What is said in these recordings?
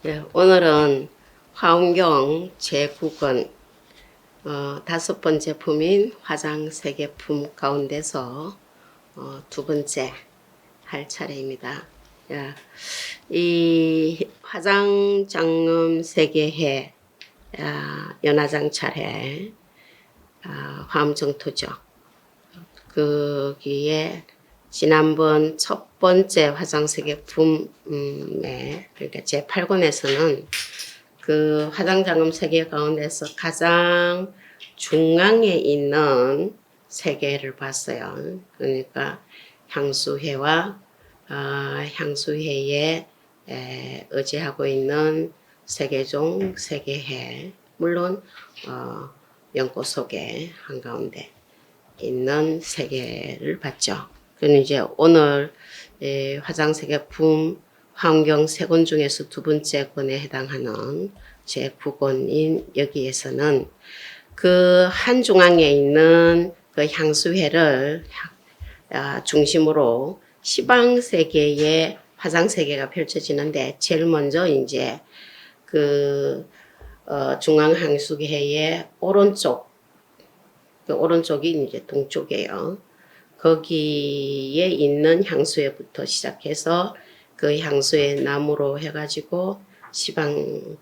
네, 오늘은 화엄경 제9권 5번째 품인 화장 세계품 가운데서 두 번째 할 차례입니다. 야, 이 화장 장엄 세계해 연화장 차례 화엄정토죠. 거기에 지난번 첫 번째 화장세계품에 그러니까 제8권에서는 그 화장장엄 세계 가운데서 가장 중앙에 있는 세계를 봤어요. 그러니까 향수회와 향수회에 의지하고 있는 세계종 세계해, 물론 연꽃 속에 한가운데 있는 세계를 봤죠. 그는 이제 오늘 화장세계품 화엄경 세 권 중에서 두 번째 권에 해당하는 제9권인 여기에서는 그 한중앙에 있는 그 향수회를 중심으로 시방세계의 화장세계가 펼쳐지는데, 제일 먼저 이제 그 중앙향수회의 오른쪽, 그 오른쪽이 이제 동쪽이에요. 거기에 있는 향수회부터 시작해서 그 향수회 나무로 해가지고 시방의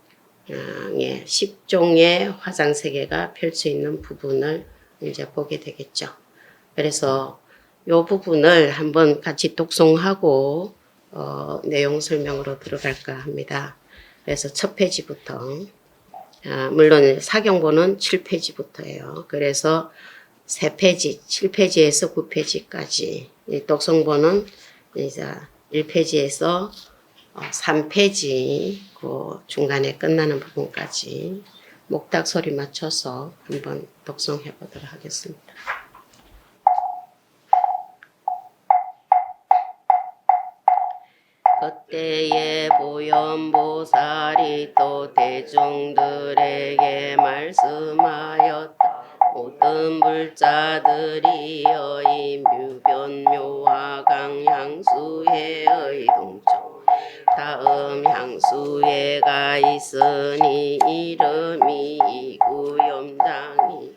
10종의 화장세계가 펼쳐 있는 부분을 이제 보게 되겠죠. 그래서 이 부분을 한번 같이 독송하고 내용 설명으로 들어갈까 합니다. 그래서 첫 페이지부터, 물론 사경본은 7페이지부터예요. 그래서 3페이지, 7페이지에서 9페이지까지, 독성본은 이제 1페이지에서 3페이지 그 중간에 끝나는 부분까지 목탁 소리 맞춰서 한번 독송해 보도록 하겠습니다. 그때에 보현보살이 또 대중들에게 말씀하였다. 모든 불자들이여 이 묘변묘화강 향수회의 동쪽 다음 향수회가 있으니 이름이 이구염장이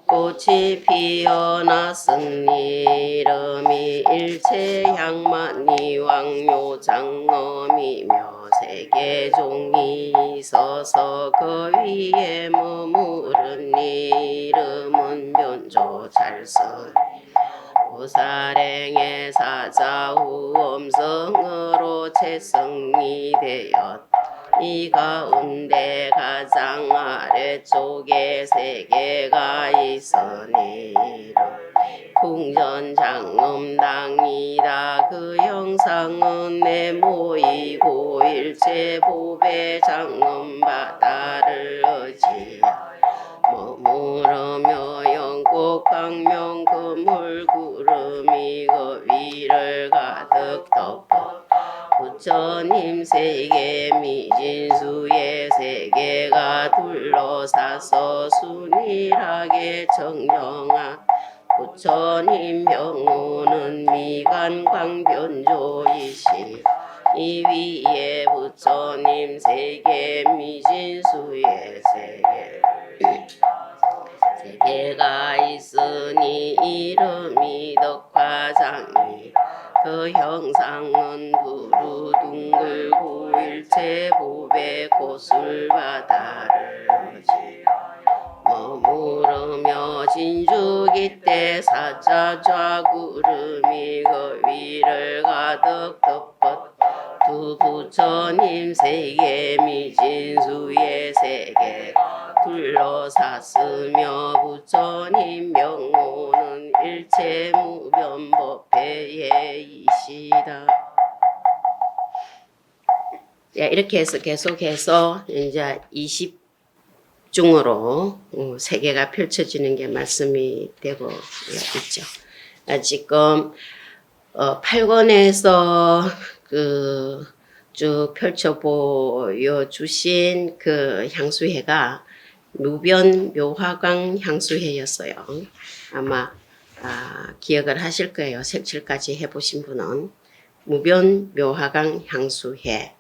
꽃이 피어났으니 이름이 일체향만이 왕묘장엄이며 세계종이 있어서 그 위에 머무르니 이름은 변조잘선 보살행의 사자후 엄성으로 채성이 되었다. 이 가운데 가장 아래쪽에 세계가 있으니 궁전장엄당이다. 그 형상은 내모이고 일체보배 장엄바다를 의지하여 머무르며 영꽃광명 그물구름이 그 위를 가득 덮어 부처님 세계 미진수의 세계가 둘러싸서 순일하게 정령한 부처님 병우는 미간광변조이시 이 위에 부처님 세계 미진수의 세계가 있으니 이름이 덕화장이 그 형상은 두루둥글고 일체보배 고술바다를 머무르며 진주기때 사자좌구름이 그 위를 가득 덮었다. 두 부처님 세계 미진수의 세계 둘러쌌으며 부처님 명호는 일체무변법회의시다. 이렇게 해서 계속해서 이제 20중으로 세계가 펼쳐지는 게 말씀이 되고 있죠. 지금 8권에서 쭉 펼쳐 보여주신 그 향수회가 무변묘화강 향수회였어요. 아마 기억을 하실 거예요. 색칠까지 해보신 분은 무변묘화강 향수회.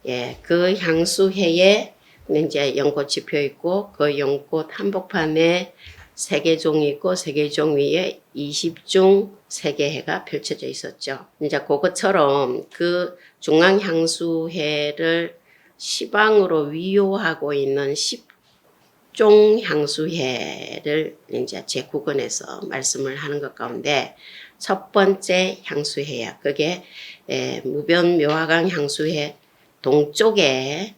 예, 그 향수회에 이제 연꽃이 펴 있고 그 연꽃 한복판에 세계종이 있고 세계종 위에 20중 세계회가 펼쳐져 있었죠. 이제 그것처럼 그 중앙향수회를 시방으로 위요하고 있는 10종 향수회를 이제 제9권에서 말씀을 하는 것 가운데 첫 번째 향수회야. 그게 무변묘화강 향수회 동쪽에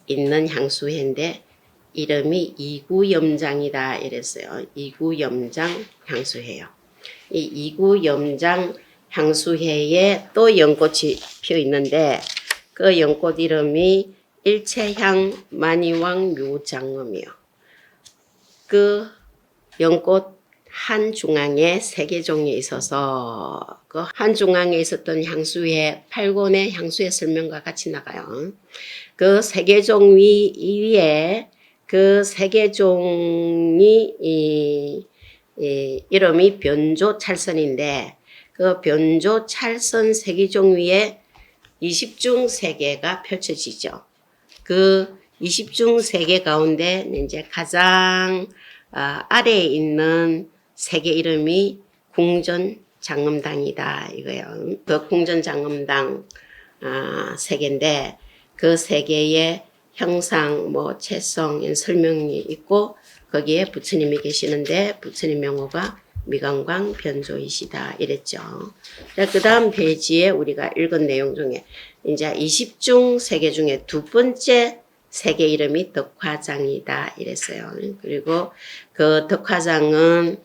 있는 향수회인데 이름이 이구염장이다 이랬어요. 이구염장 향수회요. 이 이구염장 향수회에 또 연꽃이 피어 있는데 그 연꽃 이름이 일체향 만이왕 묘장음이요. 그 연꽃 한 중앙에 세계종이 있어서 그 한 중앙에 있었던 향수회 8권의 향수회 설명과 같이 나가요. 그 세계종 위에 그 세계종이 이름이 변조찰선인데 그 변조찰선 세계종 위에 20중 세계가 펼쳐지죠. 그 20중 세계 가운데 이제 가장 아래에 있는 세계 이름이 궁전장엄당이다 이거예요. 그 궁전장엄당 세계인데 그 세계에 형상, 채성 설명이 있고 거기에 부처님이 계시는데 부처님 명호가 미강광 변조이시다 이랬죠. 그 다음 페이지에 우리가 읽은 내용 중에 이제 20중 세계 중에 두 번째 세계 이름이 덕화장이다 이랬어요. 그리고 그 덕화장은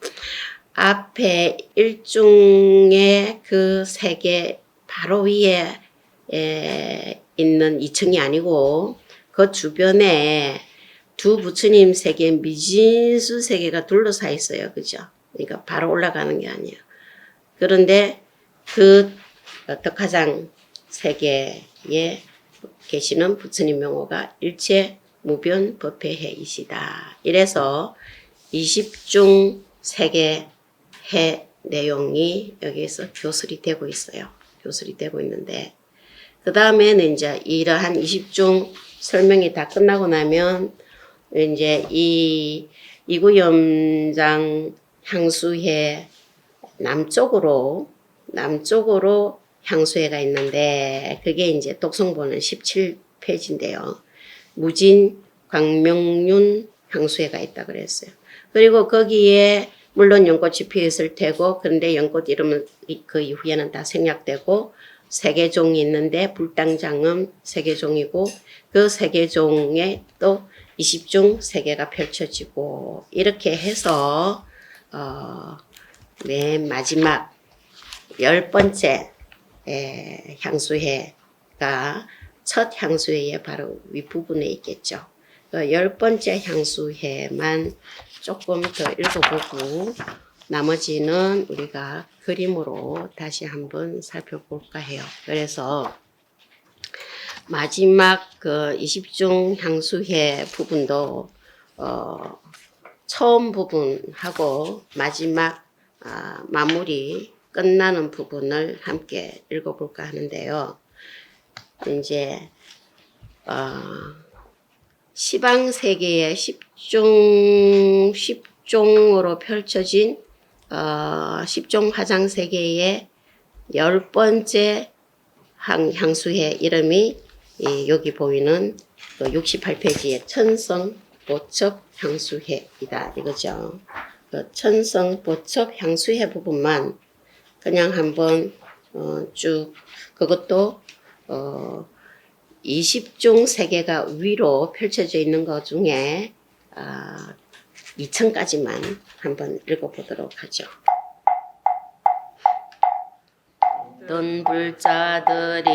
앞에 1중의 그 세계 바로 위에 있는 2층이 아니고 그 주변에 두 부처님 세계 미진수 세계가 둘러싸여 있어요. 그죠? 그러니까 바로 올라가는 게 아니에요. 그런데 그 덕화장 세계에 계시는 부처님 명호가 일체 무변 법회해이시다. 이래서 20중 세계 해 내용이 여기에서 교설이 되고 있어요. 교설이 되고 있는데 그 다음에는 이제 이러한 20중 설명이 다 끝나고 나면 이제 이 이구염장 향수회 남쪽으로 향수회가 있는데 그게 이제 독성본은 17페이지인데요. 무진 광명륜 향수회가 있다 그랬어요. 그리고 거기에 물론 연꽃이 피어 있을 테고 그런데 연꽃 이름은 그 이후에는 다 생략되고 세계종이 있는데 불당장음 세계종이고 그 세계종에 또 20중 세계가 펼쳐지고 이렇게 해서 맨 마지막 10번째 향수회가 첫 향수회의 바로 윗부분에 있겠죠. 그 10번째 향수회만 조금 더 읽어보고 나머지는 우리가 그림으로 다시 한번 살펴볼까 해요. 그래서 마지막 그 20중 향수회 부분도 처음 부분하고 마지막 마무리 끝나는 부분을 함께 읽어볼까 하는데요. 이제 시방 세계의 10종으로 펼쳐진 10종 화장 세계의 10번째 향수회 이름이 여기 보이는 68페이지의 천성 보첩 향수회이다 이거죠. 그 천성 보첩 향수회 부분만 그냥 한번 쭉 그것도 20종 세계가 위로 펼쳐져 있는 것 중에 2층까지만 한번 읽어보도록 하죠. 어떤 불자들이여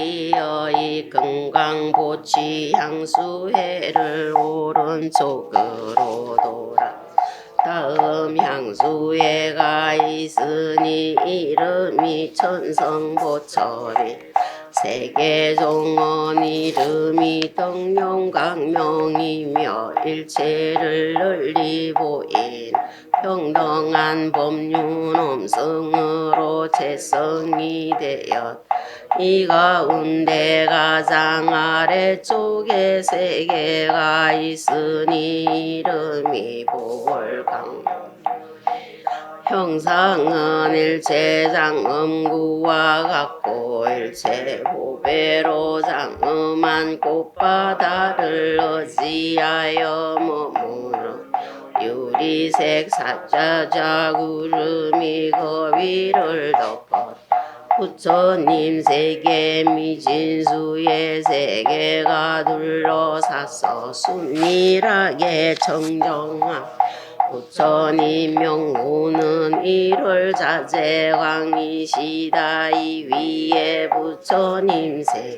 이 금강보치 향수회를 오른쪽으로 돌아 다음 향수회가 있으니 이름이 천성보첩이 세계종원 이름이 덕룡강명이며 일체를 널리 보인 평등한 법률 음성으로 채성이 되었. 이 가운데 가장 아래쪽에 세 개가 있으니 이름이 보궐강. 형상은 일체 장음구와 같고 일체 보배로 장음한 꽃바다를 어찌하여 머무르. 유리색 사자자 구름이 그 위를 덮어. 부처님 세계 미진수의 세계가 둘러싸서 순일하게 청정한 부처님 명호는 이를 자제광이시다. 이 위에 부처님 세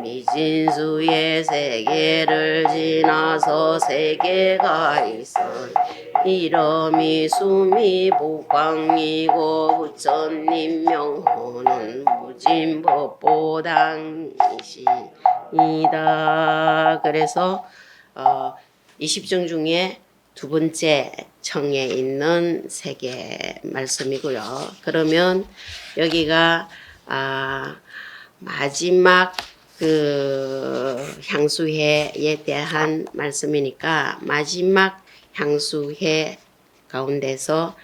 미진수의 세계를 지나서 세계가 있어. 이름이 수미 복광이고 부처님 명호는 무진법보당이시이다. 그래서 20정 중에 두 번째 청에 있는 세 개 말씀이고요. 그러면 여기가 마지막 그 향수회에 대한 말씀이니까 마지막 향수회 가운데서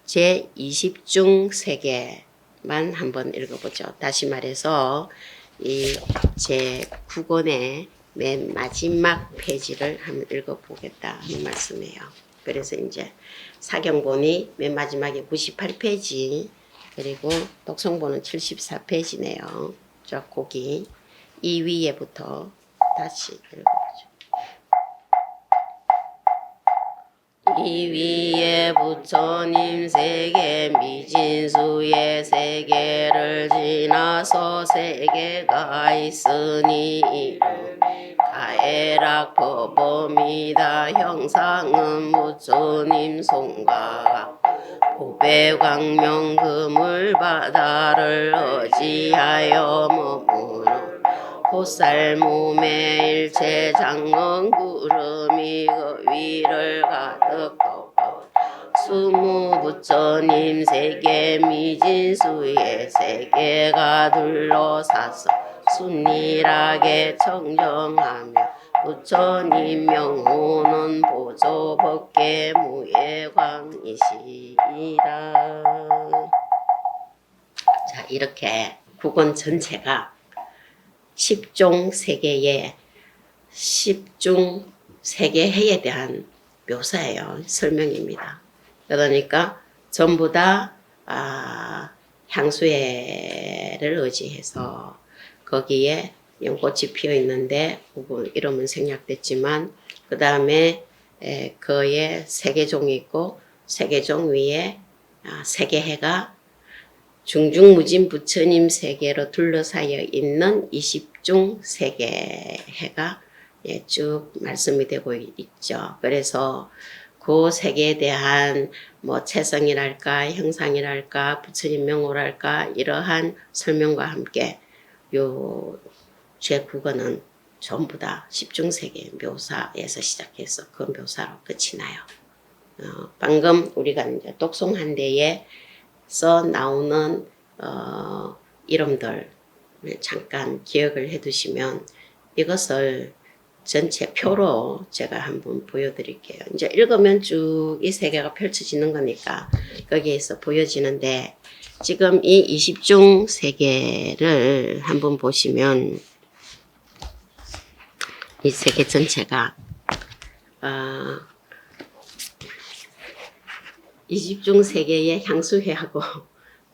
제 20중 세 개만 한번 읽어보죠. 다시 말해서 이 제 9권의 맨 마지막 페이지를 한번 읽어보겠다 하는 말씀이에요. 그래서 이제 사경본이 맨 마지막에 98페이지 그리고 독성본은 74페이지네요. 저 거기 이 위에부터 다시 읽어보죠. 이 위에 부처님 세계 미진수의 세계를 지나서 세계가 있으니 가해락 법범이다. 형상은 부처님 손과 보배광명 그물바다를 어지하여 머무르. 보살 몸에 일체 장엄 구름이 그 위를 가득 덮어. 수무 부처님 세계 미진수의 세계가 둘러싸서 순일하게 청정하며 부처님 명호는 보조법계 무예광이시이다. 자, 이렇게 국원 전체가 10종 세계의 10중 세계해에 대한 묘사예요. 설명입니다. 그러니까 전부 다 향수회를 의지해서 거기에 연꽃이 피어 있는데 이름은 생략됐지만 그 다음에 그의 세계종이 있고 세계종 위에 세계해가 중중무진 부처님 세계로 둘러싸여 있는 20중 세계해가 쭉 말씀이 되고 있죠. 그래서 그 세계에 대한 뭐 체성이랄까 형상이랄까 부처님 명호랄까 이러한 설명과 함께 요 제9권은 전부 다 10중 세계 묘사에서 시작해서 그 묘사로 끝이 나요. 방금 우리가 이제 독송한 데에서 나오는 이름들 잠깐 기억을 해두시면 이것을 전체 표로 제가 한번 보여드릴게요. 이제 읽으면 쭉 이 세계가 펼쳐지는 거니까 거기에서 보여지는데 지금 이 20중 세계를 한번 보시면 이 세계 전체가 20중 세계의 향수회하고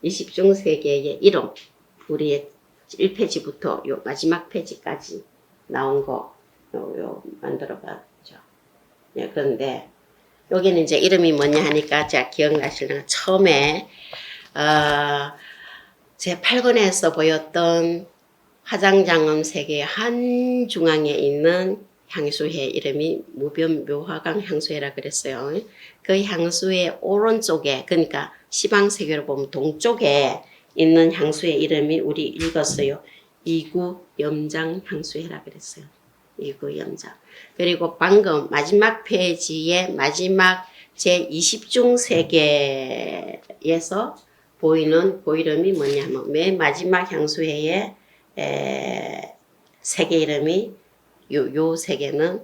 20중 세계의 이름 우리의 1페이지부터 요 마지막 페이지까지 나온 거 요 만들어 봤죠. 네, 그런데 여기는 이제 이름이 뭐냐 하니까 제가 기억나시려나 처음에 제 8권에서 보였던 화장장엄 세계 한 중앙에 있는 향수회 이름이 무변묘화강 향수회라 그랬어요. 그 향수회 오른쪽에 그러니까 시방세계로 보면 동쪽에 있는 향수회 이름이 우리 읽었어요. 이구 염장 향수회라 그랬어요. 이구 염장. 그리고 방금 마지막 페이지의 마지막 제20중 세계에서 보이는 이름이 뭐냐면 맨 마지막 향수회의 세계 이름이 요 세계는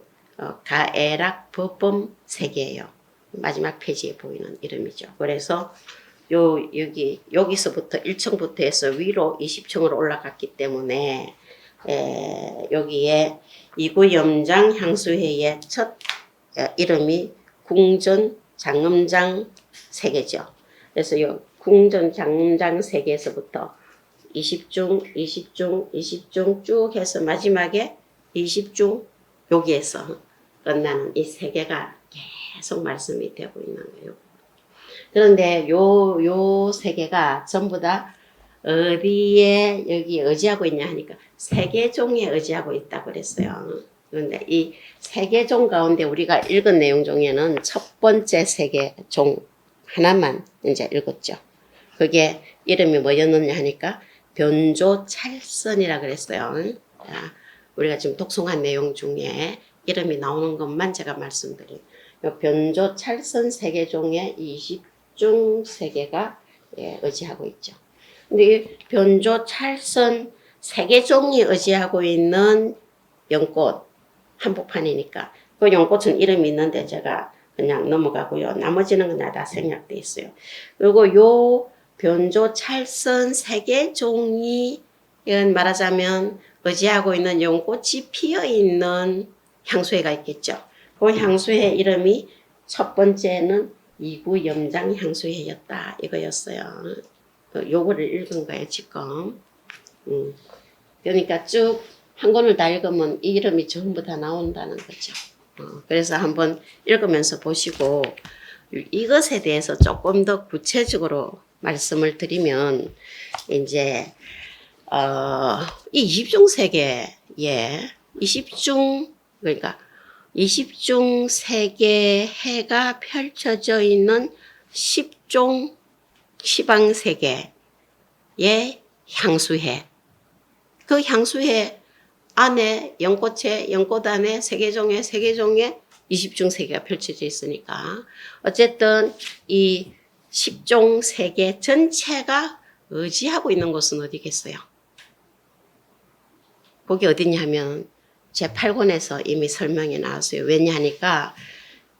가에락 법범 세계예요. 마지막 페이지에 보이는 이름이죠. 그래서 여기서부터 1층부터 해서 위로 20층으로 올라갔기 때문에 여기에 이구염장 향수회의 첫 이름이 궁전 장음장 세계죠. 그래서 이 궁전 장음장 세계에서부터 20중 쭉 해서 마지막에 20중 여기에서 끝나는 이 세계가 계속 말씀이 되고 있는 거예요. 그런데 요 세계가 전부 다 어디에 여기 의지하고 있냐 하니까 세계종에 의지하고 있다고 그랬어요. 그런데 이 세계종 가운데 우리가 읽은 내용 중에는 첫 번째 세계종 하나만 이제 읽었죠. 그게 이름이 뭐였느냐 하니까 변조찰선이라 그랬어요. 자, 우리가 지금 독송한 내용 중에 이름이 나오는 것만 제가 말씀드려요. 변조찰선 세계종의 20중 세계가 의지하고 있죠. 근데 이 변조찰선 세계종이 의지하고 있는 연꽃 한복판이니까 그 연꽃은 이름이 있는데 제가 그냥 넘어가고요. 나머지는 그냥 다 생략돼 있어요. 그리고 요 변조찰선 세계종이 말하자면 의지하고 있는 연꽃이 피어 있는 향수회가 있겠죠. 그 향수회 이름이 첫 번째는 이구염장 향수회였다 이거였어요. 요거를 읽은 거예요 지금. 그러니까 쭉 한 권을 다 읽으면 이 이름이 전부 다 나온다는 거죠. 그래서 한번 읽으면서 보시고 이것에 대해서 조금 더 구체적으로 말씀을 드리면 이제 이 20중 세계에 20중 그러니까 20중 세계해가 펼쳐져 있는 10종 시방 세계의 향수회. 그 향수회 안에 연꽃 안에 세계종에 20중 세계가 펼쳐져 있으니까 어쨌든 이 10종 세계 전체가 의지하고 있는 곳은 어디겠어요? 거기 어디냐 하면 제8권에서 이미 설명이 나왔어요. 왜냐하니까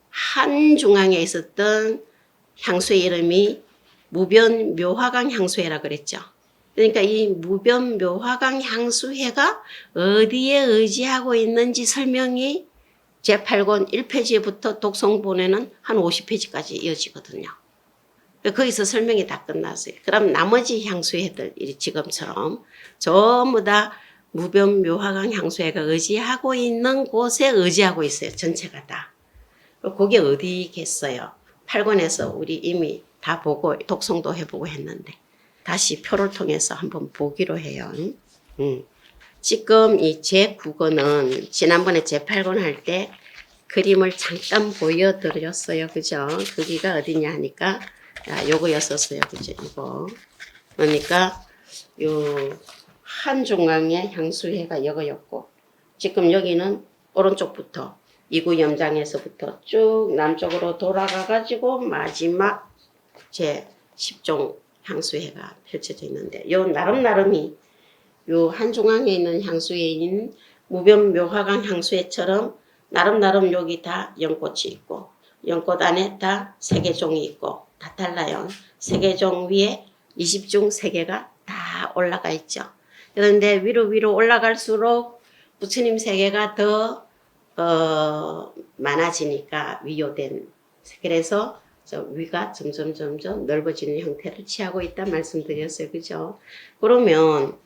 한중앙에 있었던 향수의 이름이 무변 묘화강 향수회라 그랬죠. 그러니까 이 무변 묘화강 향수회가 어디에 의지하고 있는지 설명이 제8권 1페이지부터 독송본에는 한 50페이지까지 이어지거든요. 거기서 설명이 다 끝났어요. 그럼 나머지 향수회들 지금처럼 전부 다 무변 묘화강 향수회가 의지하고 있는 곳에 의지하고 있어요. 전체가 다. 그게 어디겠어요? 8권에서 우리 이미 다 보고 독송도 해보고 했는데 다시 표를 통해서 한번 보기로 해요. 지금 이 제9권은 지난번에 제8권 할 때 그림을 잠깐 보여드렸어요. 그죠? 거기가 어디냐 하니까 요거였었어요. 그죠? 이거. 그러니까 요 한중앙의 향수회가 여기였고 지금 여기는 오른쪽부터 이구염장에서부터 쭉 남쪽으로 돌아가 가지고 마지막 제 10종 향수회가 펼쳐져 있는데 요 나름이 요 한중앙에 있는 향수회인 무변 묘화강 향수회처럼 나름 여기 다 연꽃이 있고 연꽃 안에 다 세계종이 있고 다 달라요. 세계종 위에 20중 세계가 다 올라가 있죠. 그런데 위로 올라갈수록 부처님 세계가 더 많아지니까 위요된 그래서 저 위가 점점 넓어지는 형태를 취하고 있다 말씀드렸어요. 그죠? 그러면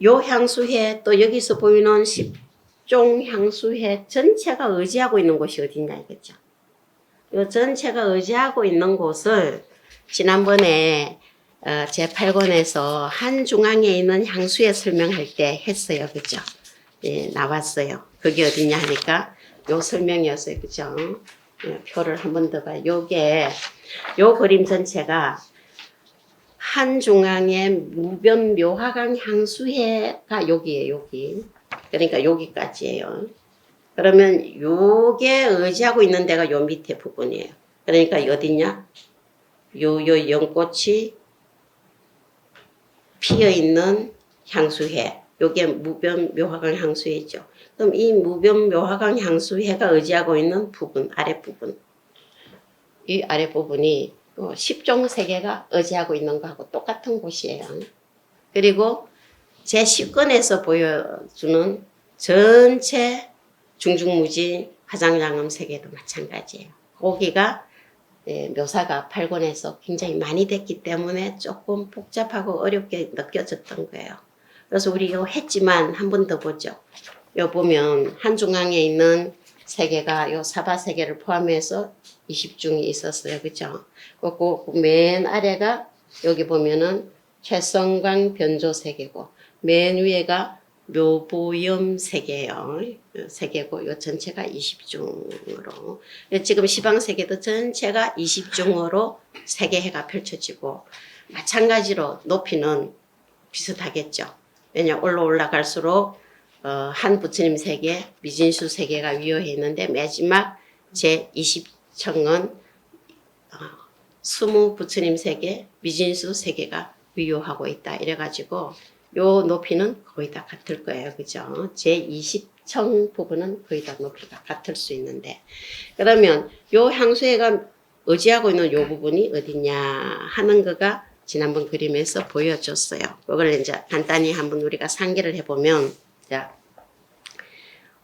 요 향수회 또 여기서 보이는 10종 향수회 전체가 의지하고 있는 곳이 어디냐 이거죠. 요 전체가 의지하고 있는 곳을 지난번에 제8권에서 한중앙에 있는 향수회 설명할 때 했어요. 그죠? 예, 나왔어요. 그게 어디냐 하니까 요 설명이었어요. 그죠? 표를 한 번 더 봐요. 요 그림 전체가 한중앙의 무변 묘화강 향수회가 여기에요. 여기. 그러니까 여기까지예요. 그러면 요게 의지하고 있는 데가 요 밑에 부분이에요. 그러니까 어디냐? 요 연꽃이 피어있는 향수회. 요게 무변 묘화강 향수회죠. 그럼 이 무변 묘화강 향수회가 의지하고 있는 부분, 아랫부분. 이 아랫부분이 10종 세계가 의지하고 있는 거하고 똑같은 곳이에요. 그리고 제 10권에서 보여주는 전체 중중무진 화장장엄 세계도 마찬가지예요. 거기가 묘사가 8권에서 굉장히 많이 됐기 때문에 조금 복잡하고 어렵게 느껴졌던 거예요. 그래서 우리 이거 했지만 한 번 더 보죠. 요 보면 한중앙에 있는 세계가 요 사바 세계를 포함해서 20중이 있었어요. 그죠? 그 맨 아래가 여기 보면은 최성광 변조 세계고 맨 위에가 묘보염 세계예요. 세계고 요 전체가 20중으로 지금 시방 세계도 전체가 20중으로 세계해가 펼쳐지고 마찬가지로 높이는 비슷하겠죠. 왜냐 올라갈수록 한 부처님 세계, 미진수 세계가 위요해 있는데 마지막 제 20층은 20 부처님 세계, 미진수 세계가 위요하고 있다. 이래가지고 요 높이는 거의 다 같을 거예요. 그죠? 제 20층 부분은 거의 다 높이가 같을 수 있는데 그러면 요 향수회가 의지하고 있는 요 부분이 어디냐 하는 거가 지난번 그림에서 보여줬어요. 그걸 이제 간단히 한번 우리가 상기를 해보면 자,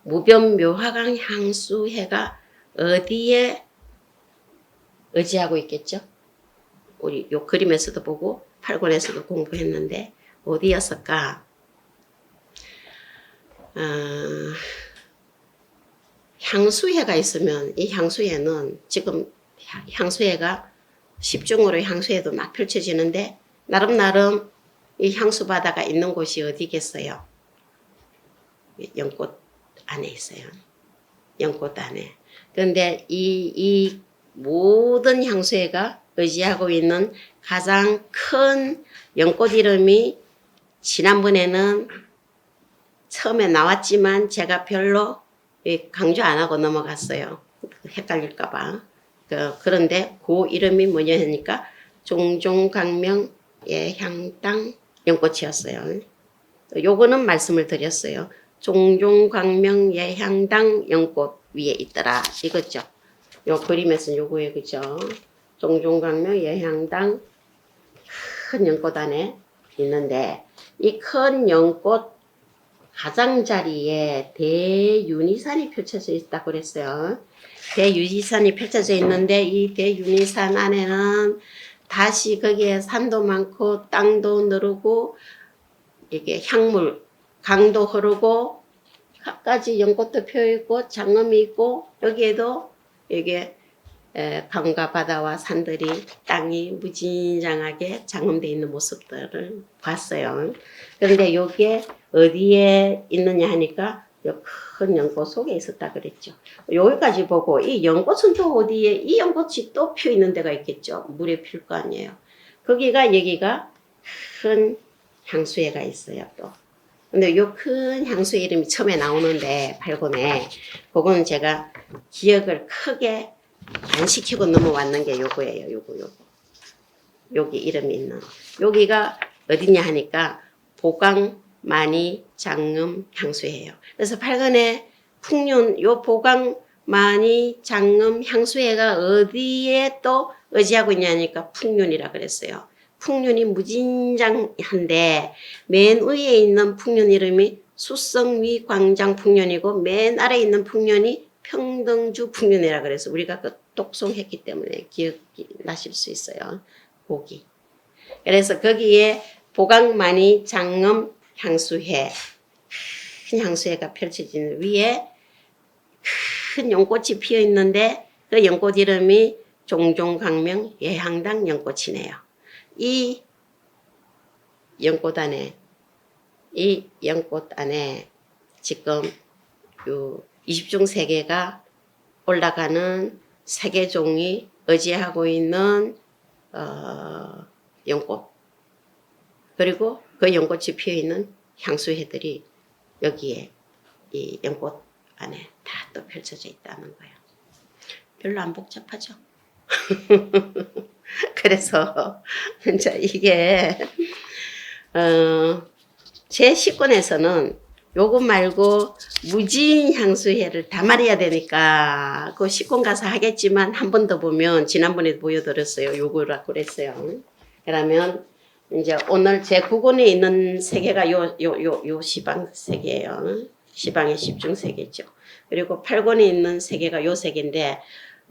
무변 묘화강 향수회가 어디에 의지하고 있겠죠? 우리 요 그림에서도 보고 8권에서도 공부했는데 어디였을까? 향수회가 있으면 이 향수회는 지금 향수회가 10중으로 향수회도 막 펼쳐지는데 나름 이 향수 바다가 있는 곳이 어디겠어요? 연꽃 안에 있어요. 연꽃 안에. 그런데 이 모든 향수회가 의지하고 있는 가장 큰 연꽃 이름이 지난번에는 처음에 나왔지만 제가 별로 강조 안 하고 넘어갔어요. 헷갈릴까봐. 그런데 그 이름이 뭐냐 하니까 종종강명 예향당 연꽃이었어요. 요거는 말씀을 드렸어요. 종종광명 예향당 연꽃 위에 있더라. 이거죠. 요 그림에서는 요거예요. 그죠? 종종광명 예향당 큰 연꽃 안에 있는데 이 큰 연꽃 가장자리에 대윤희산이 펼쳐져 있다고 그랬어요. 대윤희산이 펼쳐져 있는데 이 대윤희산 안에는 다시 거기에 산도 많고 땅도 누르고 이게 향물 강도 흐르고 갖가지 연꽃도 펴있고 장엄이 있고 여기에도 이게 강과 바다와 산들이 땅이 무진장하게 장엄되어 있는 모습들을 봤어요. 그런데 여기에 어디에 있느냐 하니까 큰 연꽃 속에 있었다 그랬죠. 여기까지 보고 이 연꽃은 또 어디에 이 연꽃이 또 펴 있는 데가 있겠죠. 물에 필 거 아니에요. 여기가 큰 향수회가 있어요 또. 근데 요 큰 향수회 이름이 처음에 나오는데 8권에 그거는 제가 기억을 크게 안 시키고 넘어왔는 게 요거예요. 요거. 여기 이름이 있는. 여기가 어디냐 하니까 보강 만이 장엄 향수회예요. 그래서 8권에 풍륜 요 보강 만이 장엄 향수회가 어디에 또 의지하고 있냐니까 풍륜이라 그랬어요. 풍륜이 무진장한데 맨 위에 있는 풍륜 이름이 수성위 광장 풍륜이고 맨 아래에 있는 풍륜이 평등주 풍륜이라 그래서 우리가 그 독송했기 때문에 기억이 나실 수 있어요. 보기. 그래서 거기에 보강만이 장엄 향수회 큰 향수회가 펼쳐지는 위에 큰 연꽃이 피어 있는데 그 연꽃 이름이 종종강명 예향당 연꽃이네요. 이 연꽃 안에 지금 요 20중 세계가 올라가는 세계종이 의지하고 있는 연꽃 그리고 그 연꽃이 피어있는 향수회들이 여기에 이 연꽃 안에 다 또 펼쳐져 있다는 거예요. 별로 안 복잡하죠? 그래서 이제 이게 제 식권에서는 요거 말고 무진 향수회를 다 말해야 되니까 그 식권 가서 하겠지만 한 번 더 보면 지난번에 보여드렸어요. 요거라고 그랬어요. 그러면 이제 오늘 제 9권에 있는 세계가 요 시방 세계예요. 시방의 십중 세계죠. 그리고 8권에 있는 세계가 요 세계인데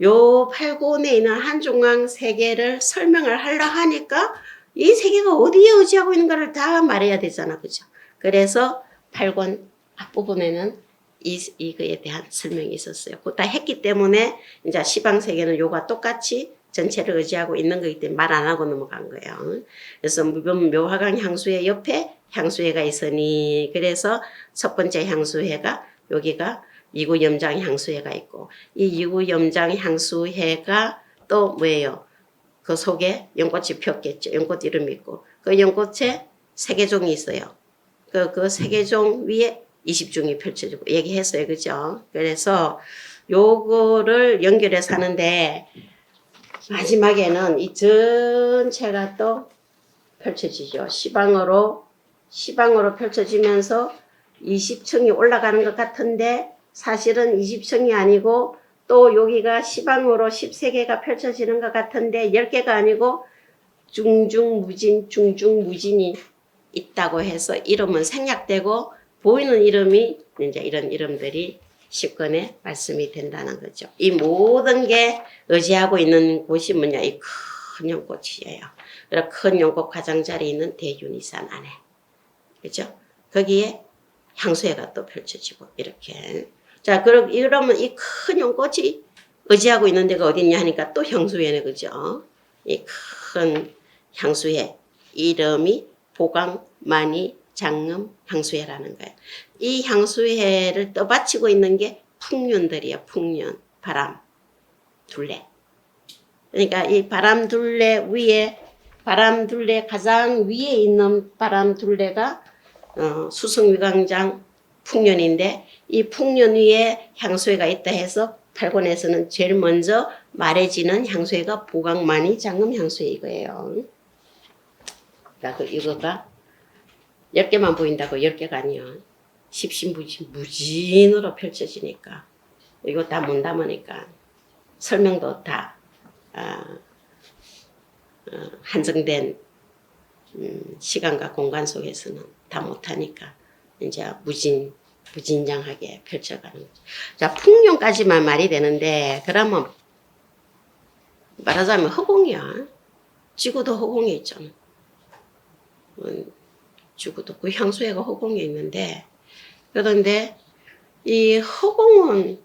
요 8권에 있는 한중앙 세계를 설명을 하려 하니까 이 세계가 어디에 의지하고 있는가를 다 말해야 되잖아. 그죠? 그래서 8권 앞부분에는 이거에 대한 설명이 있었어요. 그거 다 했기 때문에 이제 시방 세계는 요가 똑같이 전체를 의지하고 있는 거기 때문에 말 안 하고 넘어간 거예요. 그래서 묘화강 향수회 옆에 향수회가 있으니 그래서 첫 번째 향수회가 여기가 이구염장 향수회가 있고 이 이구염장 향수회가 또 뭐예요? 그 속에 연꽃이 폈겠죠. 연꽃 이름이 있고 그 연꽃에 세계종이 있어요. 그 세계종 위에 20중이 펼쳐지고 얘기했어요. 그죠? 그래서 요거를 연결해서 하는데 마지막에는 이 전체가 또 펼쳐지죠. 시방으로 펼쳐지면서 20층이 올라가는 것 같은데 사실은 20층이 아니고 또 여기가 시방으로 13개가 펼쳐지는 것 같은데 10개가 아니고 중중무진이 있다고 해서 이름은 생략되고 보이는 이름이 이제 이런 이름들이 10권에 말씀이 된다는 거죠. 이 모든 게 의지하고 있는 곳이 뭐냐? 이 큰 연꽃이에요. 그래서 큰 연꽃 가장자리에 있는 대윤이산 안에. 그죠? 거기에 향수회가 또 펼쳐지고 이렇게. 자, 그러면 이 큰 연꽃이 의지하고 있는 데가 어딨냐 하니까 또 향수회네. 그죠? 이 큰 향수회 이름이 보강만이 장음 향수회라는 거예요. 이 향수회를 떠받치고 있는 게 풍륜들이에요. 풍륜, 바람, 둘레. 그러니까 이 바람 둘레 위에 가장 위에 있는 바람 둘레가 수성위강장 풍륜인데 이 풍륜 위에 향수회가 있다 해서 8권에서는 제일 먼저 말해지는 향수회가 보강만이 장음 향수회 이거예요. 그러니까 이거가 10개만 보인다고 10개가 아니야. 십신무진으로 펼쳐지니까 이거 다 못 담으니까 설명도 다 한정된 시간과 공간 속에서는 다 못하니까 이제 무진장하게 펼쳐가는 거죠. 자, 풍륜까지만 말이 되는데 그러면 말하자면 허공이야. 지구도 허공에 있잖아. 지구도 그 향수회가 허공에 있는데 그런데 이 허공은요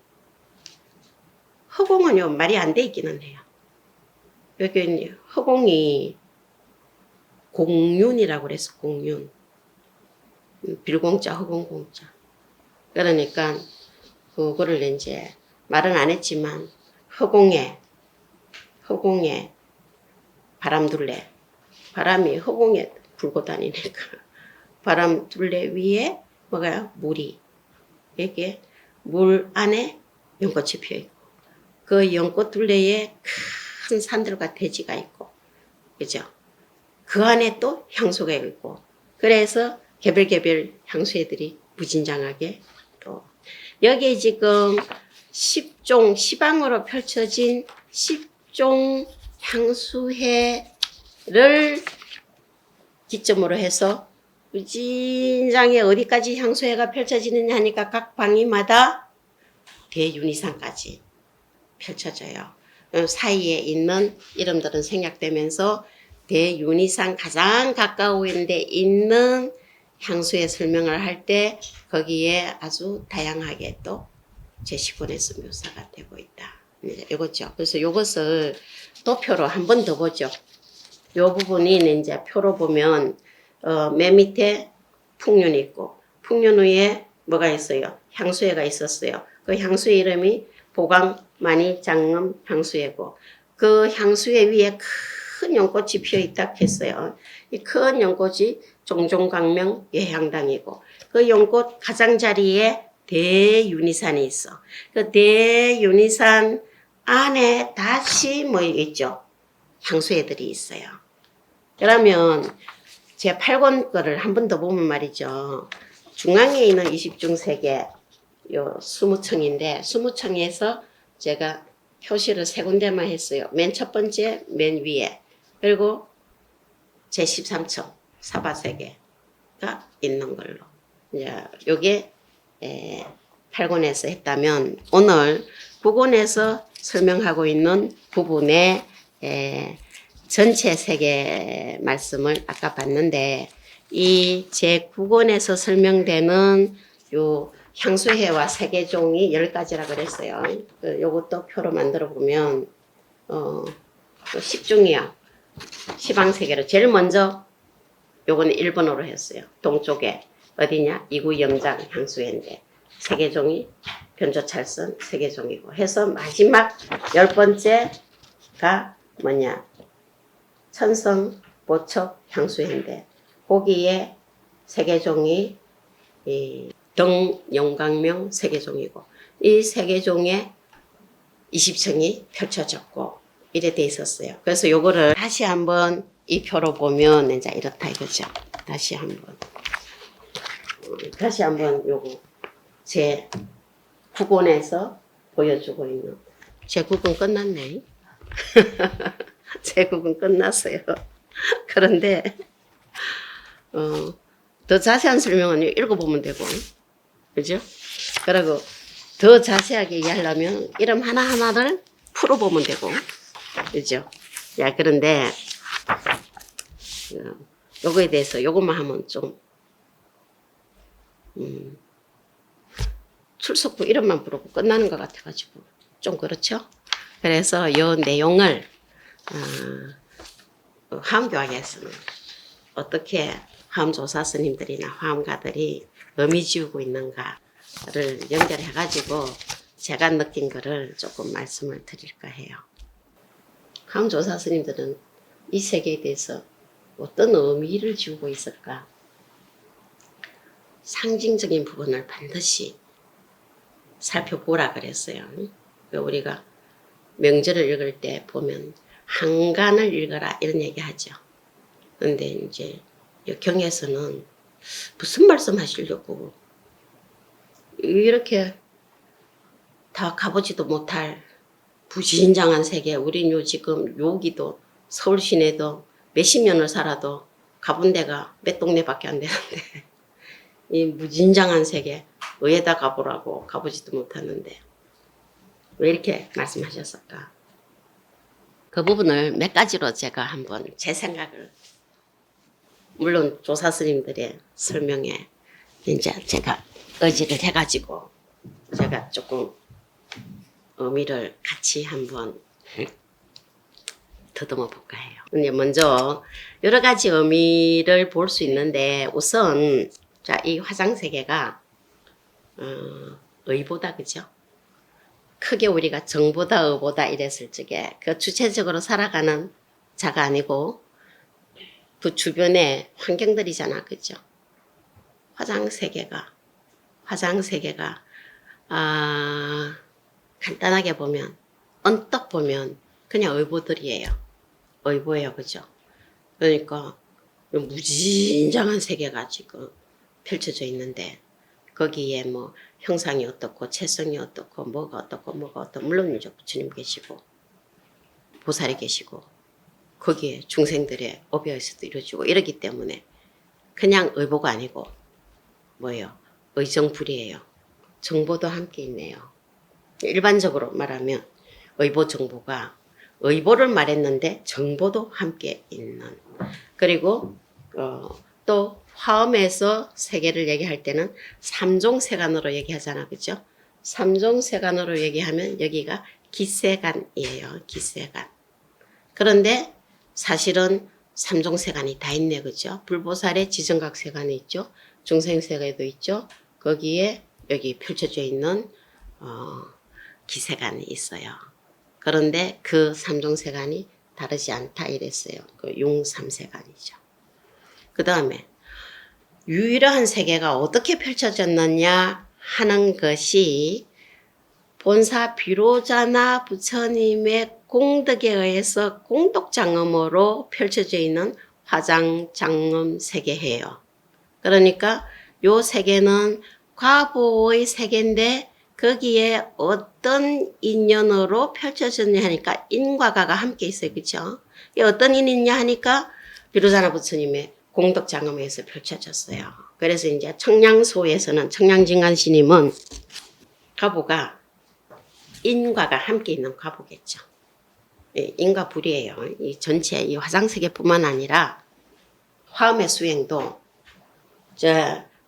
말이 안 돼 있기는 해요. 여기 허공이 공륜이라고 그래서 공륜. 빌공자 허공공자. 그러니까 그거를 이제 말은 안 했지만 허공에 바람둘레 바람이 허공에 불고 다니니까 바람 둘레 위에 뭐가요? 물이 이게 물 안에 연꽃이 피어 있고 그 연꽃 둘레에 큰 산들과 대지가 있고 그죠? 그 안에 또 향수가 있고 그래서 개별 향수회들이 무진장하게 또 여기 지금 10종 시방으로 펼쳐진 10종 향수회를 기점으로 해서 무진장에 어디까지 향수회가 펼쳐지느냐 하니까 각 방위마다 대윤이산까지 펼쳐져요. 사이에 있는 이름들은 생략되면서 대윤이산 가장 가까운 데 있는 향수회 설명을 할 때 거기에 아주 다양하게 또 제10권에서 묘사가 되고 있다. 이거죠. 그래서 이것을 도표로 한 번 더 보죠. 이 부분이 이제 표로 보면 맨 밑에 풍륜이 있고 풍륜 위에 뭐가 있어요? 향수회가 있었어요. 그 향수회 이름이 보강만이 장음 향수회고 그 향수회 위에 큰 연꽃이 피어 있다 했어요. 이 큰 연꽃이 종종광명 예향당이고 그 연꽃 가장자리에 대윤이산이 있어. 그 대윤이산 안에 다시 뭐 있죠? 향수애들이 있어요. 그러면 제 8권 거를 한 번 더 보면 말이죠. 중앙에 있는 20중 세계 요 20층인데 20층에서 제가 표시를 세 군데만 했어요. 맨 첫 번째 맨 위에 그리고 제 13층 사바세계가 있는 걸로 이제 요게 8권에서 했다면 오늘 9권에서 설명하고 있는 부분의 전체 세계 말씀을 아까 봤는데 이 제 9권에서 설명되는 요 향수해와 세계종이 10가지라 그랬어요. 요것도 표로 만들어 보면 10중이야. 시방세계로 제일 먼저 요거는 일본어로 했어요. 동쪽에 어디냐? 이구 영장 향수회인데 세계종이 변조찰선 세계종이고 해서 마지막 10번째가 뭐냐? 천성 보척 향수회인데 거기에 세계종이 이 등용광명 세계종이고 이 세계종에 20층이 펼쳐졌고 이래 돼 있었어요. 그래서 요거를 다시 한번 이 표로 보면 이제 이렇다 이거죠. 다시 한번 요거 제 9권에서 보여주고 있는 제 9권 끝났네. 제 9권 끝났어요. 그런데 더 자세한 설명은 읽어보면 되고 그죠? 그리고 더 자세하게 이해하려면 이름 하나하나를 풀어보면 되고 그죠? 야, 그런데 요거에 대해서 요것만 하면 좀 출석부 이름만 부르고 끝나는 것 같아가지고 좀 그렇죠? 그래서 요 내용을 화엄교학에서는 어떻게 화엄조사 스님들이나 화엄가들이 의미 지우고 있는가를 연결해가지고 제가 느낀 거를 조금 말씀을 드릴까 해요. 화엄조사 스님들은 이 세계에 대해서 어떤 의미를 지우고 있을까? 상징적인 부분을 반드시 살펴보라 그랬어요. 우리가 명절을 읽을 때 보면 한간을 읽어라 이런 얘기 하죠. 근데 이제 경에서는 무슨 말씀 하시려고 이렇게 다 가보지도 못할 부진장한 세계 우린 요 지금 여기도 서울 시내도 몇십 년을 살아도 가본 데가 몇 동네밖에 안 되는데 이 무진장한 세계 어디에다 가보라고 가보지도 못하는데 왜 이렇게 말씀하셨을까? 그 부분을 몇 가지로 제가 한번 제 생각을 물론 조사 스님들의 설명에 이제 제가 의지를 해가지고 제가 조금 의미를 같이 한번 더듬어 볼까 해요. 근데 먼저 여러 가지 의미를 볼 수 있는데 우선 자, 이 화상세계가 의보다 그죠? 크게 우리가 정보다 의보다 이랬을 적에 그 주체적으로 살아가는 자가 아니고 그 주변의 환경들이잖아 그죠? 화상세계가 간단하게 보면 언뜻 보면 그냥 의보들이에요. 의보예요 그죠? 그러니까 무진장한 세계가 지금 펼쳐져 있는데 거기에 뭐 형상이 어떻고 체성이 어떻고 뭐가 어떻고 물론 이제 부처님 계시고 보살이 계시고 거기에 중생들의 오비에서도 이루어지고 이러기 때문에 그냥 의보가 아니고 뭐예요? 의정불이에요. 정보도 함께 있네요. 일반적으로 말하면 의보 정보가 의보를 말했는데 정보도 함께 있는 그리고 또 화엄에서 세계를 얘기할 때는 삼종세간으로 얘기하잖아 그죠? 삼종세간으로 얘기하면 여기가 기세간이에요. 기세간. 그런데 사실은 삼종세간이 다 있네 그죠? 불보살의 지정각세간이 있죠. 중생세계도 있죠. 거기에 여기 펼쳐져 있는 기세간이 있어요. 그런데 그 삼종세간이 다르지 않다 이랬어요. 그 융삼세간이죠. 그 다음에 유일한 세계가 어떻게 펼쳐졌느냐 하는 것이 본사 비로자나 부처님의 공덕에 의해서 공덕장엄으로 펼쳐져 있는 화장장엄 세계예요. 그러니까 요 세계는 과보의 세계인데 거기에 어떤 인연으로 펼쳐졌냐 하니까 인과 가가 함께 있어요. 그렇죠? 어떤 인이냐 하니까 비로자나 부처님의 공덕장엄에서 펼쳐졌어요. 그래서 이제 청량소에서는 청량진간스님은 과보가 인과가 함께 있는 과보겠죠. 인과 불이에요. 이 전체 이 화상세계뿐만 아니라 화엄의 수행도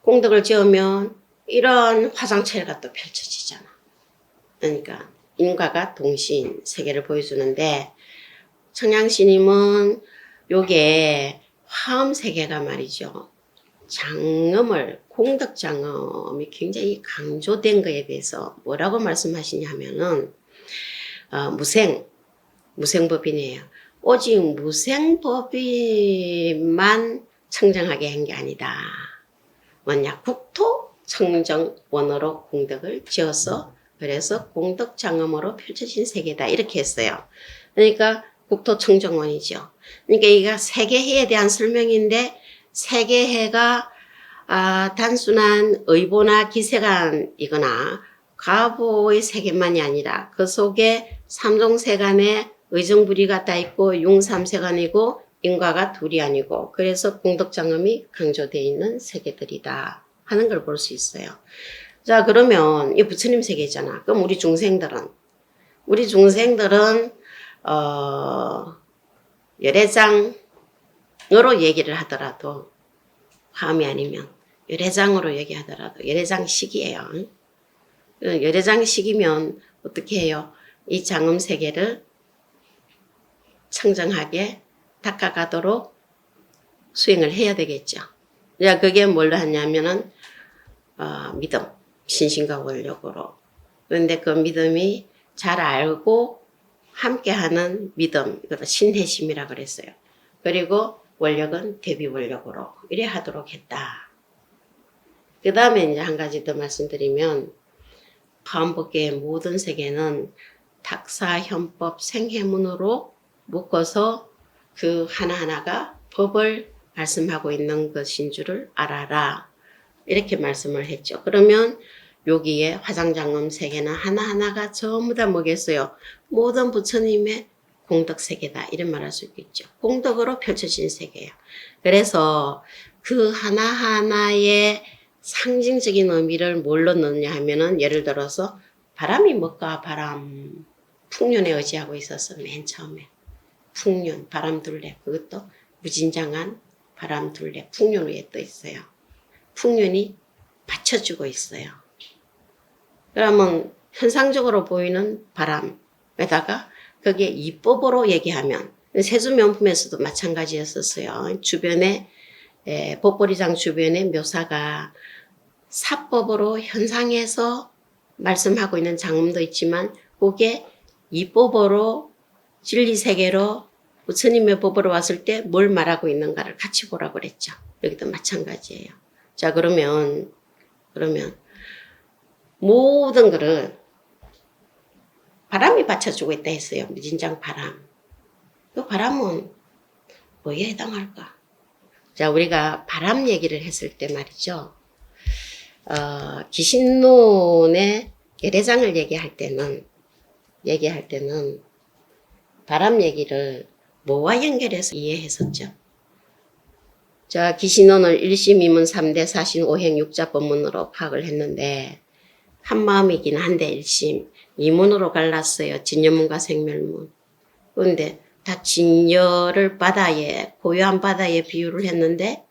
공덕을 지으면 이런 화상체가 또 펼쳐지잖아. 그러니까 인과가 동시인 세계를 보여주는데 청량스님은 요게 화엄 세계가 말이죠. 장엄을 공덕장엄이 굉장히 강조된 거에 대해서 뭐라고 말씀하시냐면은 무생법인이에요. 오직 무생법인만 청정하게 한 게 아니다. 뭐냐 국토 청정원으로 공덕을 지어서 그래서 공덕장엄으로 펼쳐진 세계다 이렇게 했어요. 그러니까 국토 청정원이죠. 그러니까 이가 세계해에 대한 설명인데 세계해가 단순한 의보나 기세간이거나 과보의 세계만이 아니라 그 속에 삼종세간의 의정부리가 다 있고 융삼세간이고 인과가 둘이 아니고 그래서 공덕장엄이 강조되어 있는 세계들이다 하는 걸 볼 수 있어요. 자 그러면 이 부처님 세계잖아. 그럼 우리 중생들은 열애장으로 얘기를 하더라도 화엄이 아니면 열애장으로 얘기하더라도 열애장식이에요. 열애장식이면 어떻게 해요? 이 장엄 세계를 청정하게 닦아가도록 수행을 해야 되겠죠. 자, 그게 뭘로 하냐면은 믿음, 신신과 원력으로. 그런데 그 믿음이 잘 알고 함께하는 믿음, 이것도 신해심이라 그랬어요. 그리고 원력은 대비 원력으로 이래 하도록 했다. 그 다음에 이제 한 가지 더 말씀드리면 화엄법계의 모든 세계는 탁사, 현법, 생해문으로 묶어서 그 하나하나가 법을 말씀하고 있는 것인 줄을 알아라. 이렇게 말씀을 했죠. 그러면 여기에 화상장엄 세계는 하나하나가 전부 다 뭐겠어요? 모든 부처님의 공덕 세계다. 이런 말 할 수 있겠죠. 공덕으로 펼쳐진 세계예요. 그래서 그 하나하나의 상징적인 의미를 뭘로 넣느냐 하면은 예를 들어서 바람이 뭘까? 바람. 풍륜에 의지하고 있었어. 맨 처음에. 풍륜, 바람둘레. 그것도 무진장한 바람둘레. 풍륜 위에 떠 있어요. 풍륜이 받쳐주고 있어요. 그러면 현상적으로 보이는 바람에다가 거기에 이법으로 얘기하면 세수명품에서도 마찬가지였었어요. 주변에 법보리장 주변의 묘사가 사법으로 현상에서 말씀하고 있는 장엄도 있지만 그게 이법으로 진리세계로 부처님의 법으로 왔을 때 뭘 말하고 있는가를 같이 보라고 그랬죠. 여기도 마찬가지예요. 자 그러면 모든 것을 바람이 받쳐주고 있다 했어요. 무진장 바람. 그 바람은 뭐에 해당할까? 자 우리가 바람 얘기를 했을 때 말이죠. 기신론의 열애장을 얘기할 때는 바람 얘기를 뭐와 연결해서 이해했었죠? 자, 기신론을 1심, 2문, 3대, 4신, 5행, 6자 법문으로 파악을 했는데 한마음이긴 한데 1심, 2문으로 갈랐어요. 진여문과 생멸문. 그런데 다 진여를 바다에, 고요한 바다에 비유를 했는데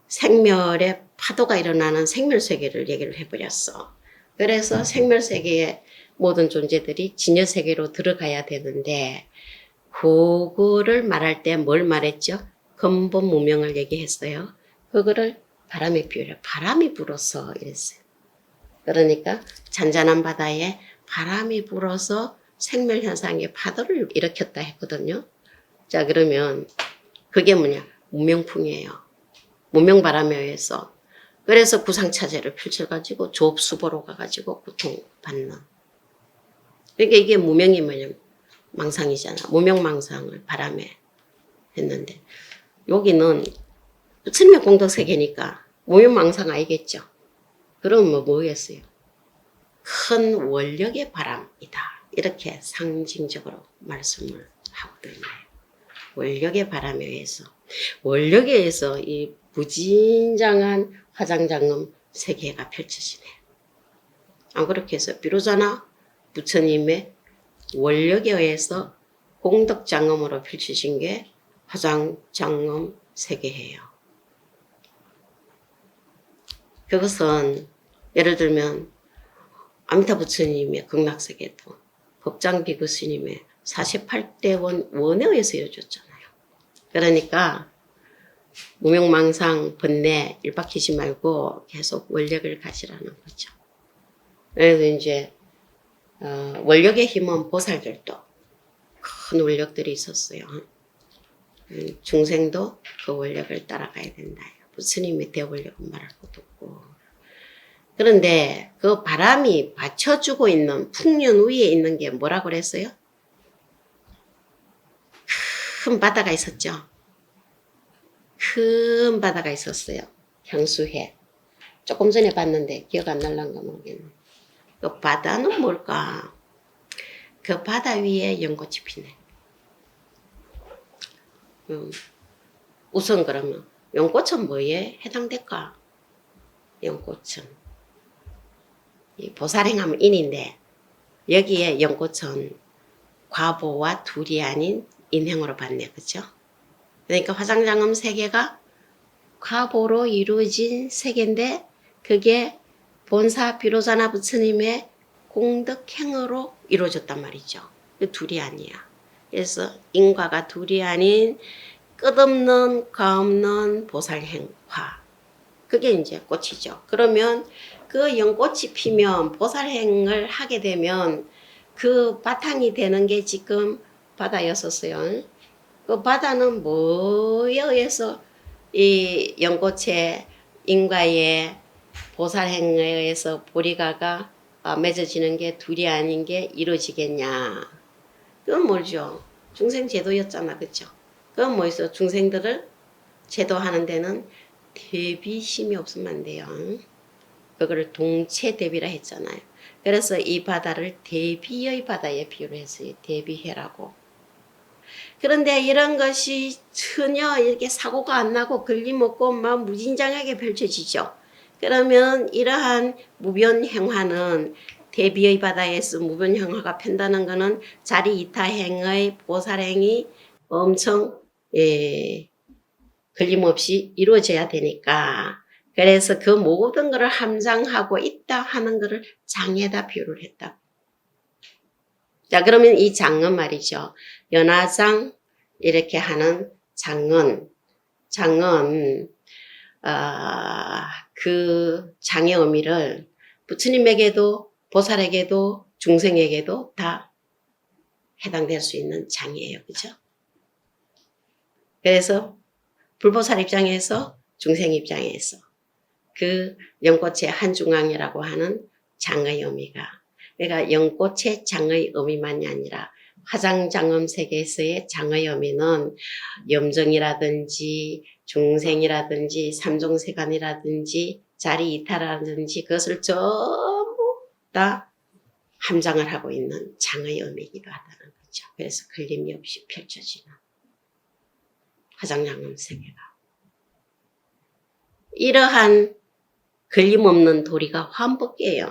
생멸의 파도가 일어나는 생멸세계를 얘기를 해버렸어. 그래서 생멸세계의 모든 존재들이 진여세계로 들어가야 되는데 그거를 말할 때 뭘 말했죠? 근본 무명을 얘기했어요. 그거를 바람에 비유를 바람이 불어서 이랬어요. 그러니까 잔잔한 바다에 바람이 불어서 생멸현상의 파도를 일으켰다 했거든요. 자 그러면 그게 뭐냐? 무명풍이에요. 무명바람에 의해서. 그래서 구상차제를 펼쳐가지고 조업수보로 가가지고 고통받는. 그러니까 이게 무명이 뭐냐면 망상이잖아. 무명망상을 바람에 했는데 여기는 부처님의 공덕세계니까 무명망상 아니겠죠. 그럼 뭐겠어요? 큰 원력의 바람이다. 이렇게 상징적으로 말씀을 하거든요. 원력의 바람에 의해서 원력에 의해서 이 무진장한 화장장엄 세계가 펼쳐지네. 안 그렇게 해서 비로자나 부처님의 원력에 의해서 공덕장엄으로 펼쳐진 게 화장장엄 세계예요. 그것은 예를 들면 아미타 부처님의 극락세계도 법장비구 스님의 48대 원에 의해서 이루어졌잖아요. 그러니까 무명망상 번뇌 일박히지 말고 계속 원력을 가지라는 거죠. 그래서 이제 원력의 힘은 보살들도 큰 원력들이 있었어요. 중생도 그 원력을 따라가야 된다. 부처님의 대원력은 말할 것도 없고. 그런데 그 바람이 받쳐주고 있는 풍년 위에 있는 게 뭐라고 그랬어요? 큰 바다가 있었죠. 큰 바다가 있었어요. 향수해. 조금 전에 봤는데 기억 안 날란가 모르겠네. 그 바다는 뭘까? 그 바다 위에 연꽃이 피네. 우선 그러면 연꽃은 뭐에 해당될까? 연꽃은 이 보살행하면 인인데 여기에 연꽃은 과보와 둘이 아닌 인행으로 봤네. 그죠? 그러니까 화장장엄 세계가 과보로 이루어진 세계인데 그게 본사 비로자나 부처님의 공덕행으로 이루어졌단 말이죠. 둘이 아니야. 그래서 인과가 둘이 아닌 끝없는 과없는 보살행화. 그게 이제 꽃이죠. 그러면 그 연꽃이 피면 보살행을 하게 되면 그 바탕이 되는 게 지금 바다였었어요. 그 바다는 뭐에 의해서 이 연꽃의 인과의 보살행에 의해서 보리가가 맺어지는 게 둘이 아닌 게 이루어지겠냐. 그건 뭐죠? 중생 제도였잖아. 그죠? 그건 뭐였어? 중생들을 제도하는 데는 대비심이 없으면 안 돼요. 그거를 동체 대비라 했잖아요. 그래서 이 바다를 대비의 바다에 비유를 했어요. 대비해라고. 그런데 이런 것이 전혀 이렇게 사고가 안 나고 걸림없고 막 무진장하게 펼쳐지죠. 그러면 이러한 무변행화는 대비의 바다에서 무변행화가 편다는 것은 자리 이타행의 보살행이 엄청 걸림없이 이루어져야 되니까 그래서 그 모든 것을 함장하고 있다 하는 것을 장에다 비유를 했다. 자, 그러면 이 장은 말이죠. 연화장 이렇게 하는 장은 그 장의 의미를 부처님에게도 보살에게도 중생에게도 다 해당될 수 있는 장이에요. 그죠? 그래서 불보살 입장에서 중생 입장에서 그 연꽃의 한중앙이라고 하는 장의 의미가 그러니까 연꽃의 장의 의미만이 아니라 화장장엄 세계에서의 장의 의미는 염정이라든지 중생이라든지 삼종세간이라든지 자리이타라든지 그것을 전부 다 함장을 하고 있는 장의 의미이기도 하다는 거죠. 그래서 걸림이 없이 펼쳐지는 화장장엄 세계가 이러한 걸림없는 도리가 화엄법계예요.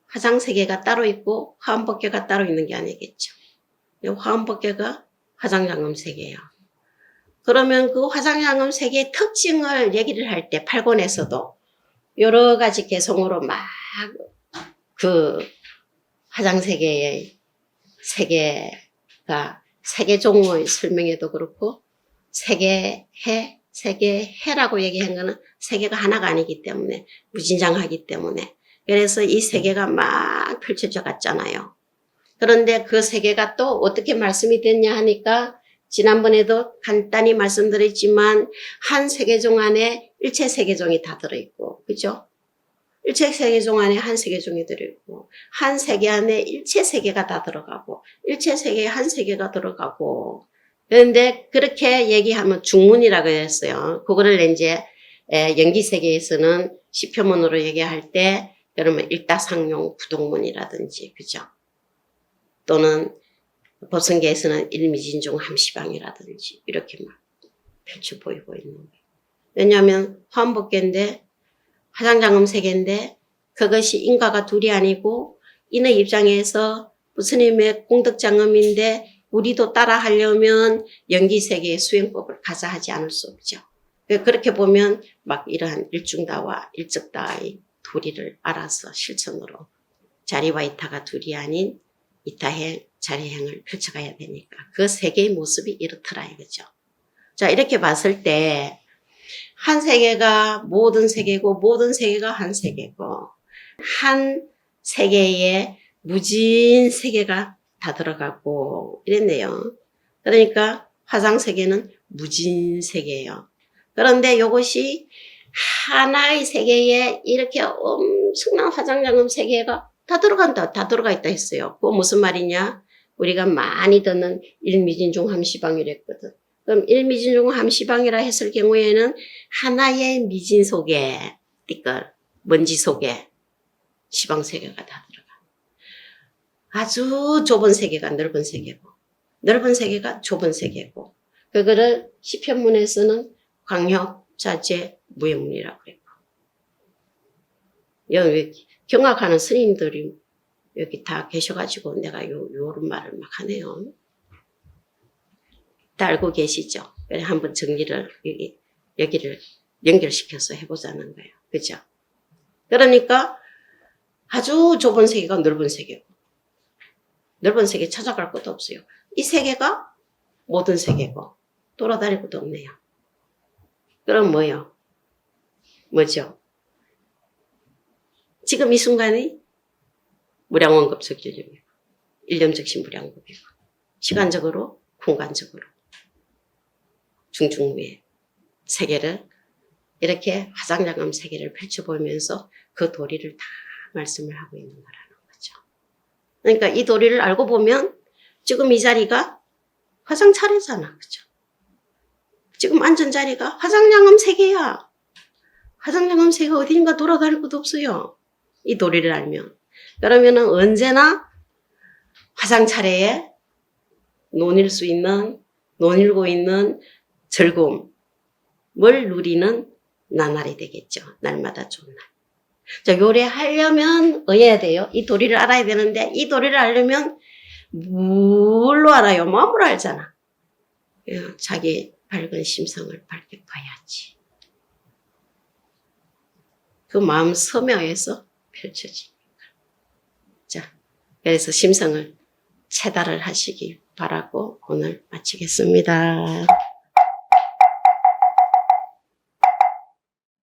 화장세계가 따로 있고 화엄법계가 따로 있는 게 아니겠죠. 화엄법계가 화장장엄 세계예요. 그러면 그 화장장엄 세계의 특징을 얘기를 할 때 8권에서도 여러 가지 개성으로 막 그 화장세계의 세계가 세계종의 설명에도 그렇고 세계해라고 얘기한 거는 세계가 하나가 아니기 때문에 무진장하기 때문에 그래서 이 세계가 막 펼쳐져 갔잖아요. 그런데 그 세계가 또 어떻게 말씀이 됐냐 하니까 지난번에도 간단히 말씀드렸지만 한 세계종 안에 일체 세계종이 다 들어있고 그죠? 일체 세계종 안에 한 세계종이 들어있고, 한 세계 안에 일체 세계가 다 들어가고, 일체 세계에 한 세계가 들어가고, 그런데 그렇게 얘기하면 중문이라고 했어요. 그거를 이제 연기세계에서는 시표문으로 얘기할 때, 그러면 일다상용 부동문이라든지, 그죠? 또는 법성계에서는 일미진중 함시방이라든지, 이렇게 막 펼쳐 보이고 있는 거예요. 왜냐하면 화엄법계인데, 화장장음 세계인데 그것이 인과가 둘이 아니고 인의 입장에서 부처님의 공덕장음인데 우리도 따라 하려면 연기세계의 수행법을 가자 하지 않을 수 없죠. 그렇게 보면 막 이러한 일중다와 일적다의 도리를 알아서 실천으로 자리와 이타가 둘이 아닌 이타행, 자리행을 펼쳐가야 되니까 그 세계의 모습이 이렇더라 이거죠. 자, 이렇게 봤을 때 한 세계가 모든 세계고 모든 세계가 한 세계고 한 세계에 무진 세계가 다 들어가고 이랬네요. 그러니까 화상 세계는 무진 세계예요. 그런데 이것이 하나의 세계에 이렇게 엄청난 화장장음 세계가 다 들어간다, 다 들어가 있다 했어요. 그거 무슨 말이냐? 우리가 많이 듣는 일미진중 함시방이랬거든. 그럼 일미진중 함시방이라 했을 경우에는 하나의 미진 속에, 띠끌, 먼지 속에 시방세계가 다 들어가. 아주 좁은 세계가 넓은 세계고, 넓은 세계가 좁은 세계고, 그거를 시편문에서는 광역, 자재, 무형문이라고 그랬고. 여기 경악하는 스님들이 여기 다 계셔가지고 내가 요런 말을 막 하네요. 다 알고 계시죠? 그래, 한번 정리를, 여기를 연결시켜서 해보자는 거예요. 그죠? 그러니까 아주 좁은 세계가 넓은 세계고, 넓은 세계 찾아갈 것도 없어요. 이 세계가 모든 세계고, 돌아다닐 것도 없네요. 그럼 뭐요? 뭐죠? 지금 이 순간이 무량원급석일념이고, 일념즉시 무량급이고, 시간적으로, 공간적으로, 중중무의 세계를 이렇게 화상장엄 세계를 펼쳐보면서 그 도리를 다 말씀을 하고 있는 거라는 거죠. 그러니까 이 도리를 알고 보면 지금 이 자리가 화상 차례잖아. 그죠? 지금 앉은 자리가 화상장엄 세계야. 화상장엄 세계가 어딘가 돌아다닐 것도 없어요. 이 도리를 알면. 그러면은 언제나 화상 차례에 논일고 있는 즐거움을 누리는 나날이 되겠죠. 날마다 좋은 날. 자, 요래하려면 어해야 돼요. 이 도리를 알아야 되는데 이 도리를 알려면 뭘로 알아요? 마음으로 알잖아. 자기 밝은 심성을 밝게 봐야지. 그 마음 섬야에서 펼쳐지니까. 자, 그래서 심성을 체달을 하시기 바라고 오늘 마치겠습니다.